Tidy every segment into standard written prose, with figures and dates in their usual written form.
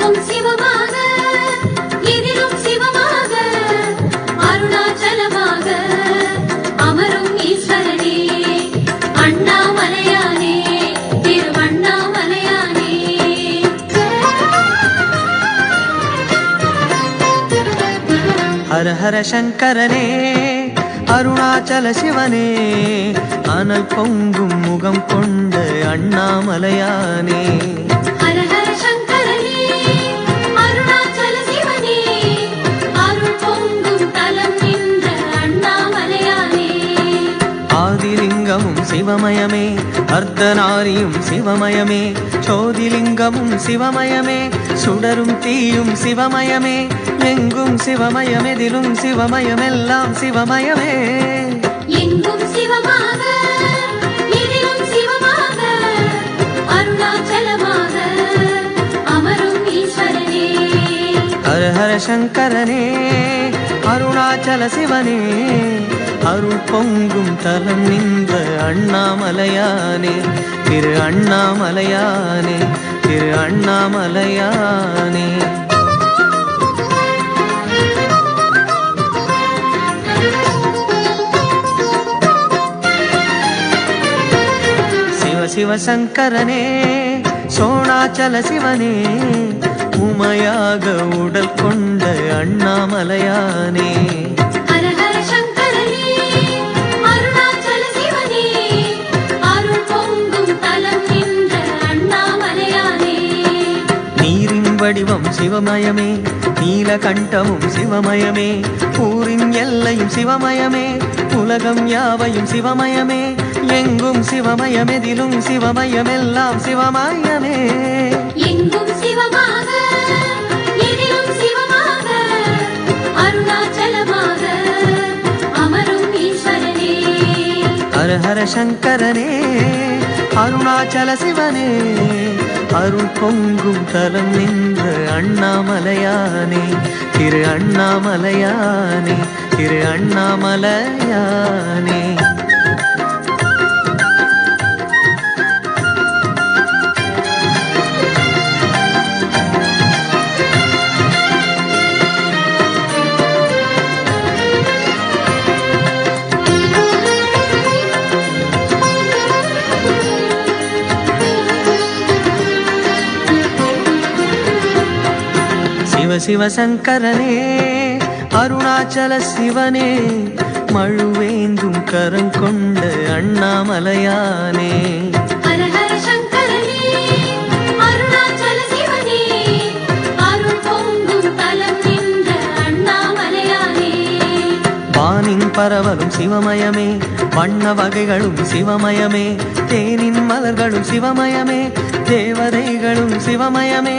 எங்கும் சிவமாக எதிலும் சிவமாக அருணாச்சலமாக அமரும் ஈஸ்வரனே அண்ணாமலையானே திருவண்ணாமலையானே. ஹர ஹர சங்கரனே அருணாச்சல சிவனே அனல் பொங்கும் முகம் கொண்ட அண்ணாமலையானே. ஹர ஹர சங்கரனே அருணாச்சல சிவனே அருள் பொங்கும் தலம் நின்ற அண்ணாமலையானே. ஆதிலிங்கமும் சிவமயமே அர்த்தநாரியும் சிவமயமே சோதிலிங்கமும் சிவமயமே சுடரும் தீயும் சிவமயமே எங்கும் சிவமயமெதிலும் சிவமயமெல்லாம் சிவமயமே. எங்கும் சிவமாக எதிலும் சிவமாக அருணாச்சலமாக அமரும் ஈஸ்வரனே. ஹர ஹர சங்கரனே அருணாச்சல சிவனே அருள் பொங்கும் தலம் நின்ற அண்ணாமலையானே திரு அண்ணாமலையானே திரு அண்ணாமலையானே. சிவசங்கரனே சோணாச்சல சிவனே உமையாக உடல் கொண்ட அண்ணாமலையானே. ஹர ஹர சங்கரனே அருணாச்சல சிவனே அருள் பொங்கும் தலம் நின்ற அண்ணாமலையானே. நீரின் வடிவம் சிவமயமே நீலகண்டமும் சிவமயமே ஊரின் எல்லையும் சிவமயமே உலகம் யாவையும் சிவமயமே எங்கும் சிவமயமெதிலும் சிவமயமெல்லாம் சிவமயமே. எங்கும் சிவமாக எதிலும் சிவமாக அருணாச்சலமாக அமரும் ஈஸ்வரனே. ஹர ஹர சங்கரனே அருணாச்சல சிவனே அருள் பொங்கும் தலம் நின்ற அண்ணாமலையானே திரு அண்ணாமலையானே திரு அண்ணாமலையானே. சிவசங்கரனே அருணாச்சல சிவனே மழுவேந்தும் கரம் கொண்ட அண்ணாமலையானே. ஹர ஹர சங்கரனே அருணாச்சல சிவனே அருள் பொங்கும் தலம் நின்ற அண்ணாமலையானே. வானின் பரவலும் சிவமயமே வண்ண வகைகளும் சிவமயமே தேனின் மலர்களும் சிவமயமே தேவதைகளும் சிவமயமே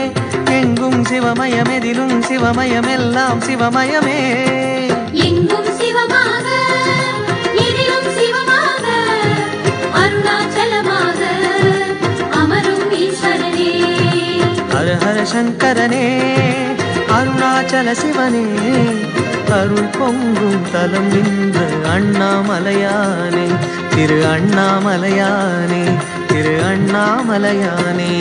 எங்கும் சிவமயமெதிலும் சிவமயமெல்லாம் சிவமயமே. எங்கும் சிவமாக எதிலும் சிவமாக அருணாச்சலமாக அமரும் ஈஸ்வரனே. ஹர ஹர சங்கரனே அருணாச்சல சிவனே அருள் பொங்கும் தலம் நின்ற அண்ணாமலையானே திரு அண்ணாமலையானே திரு அண்ணாமலையானே.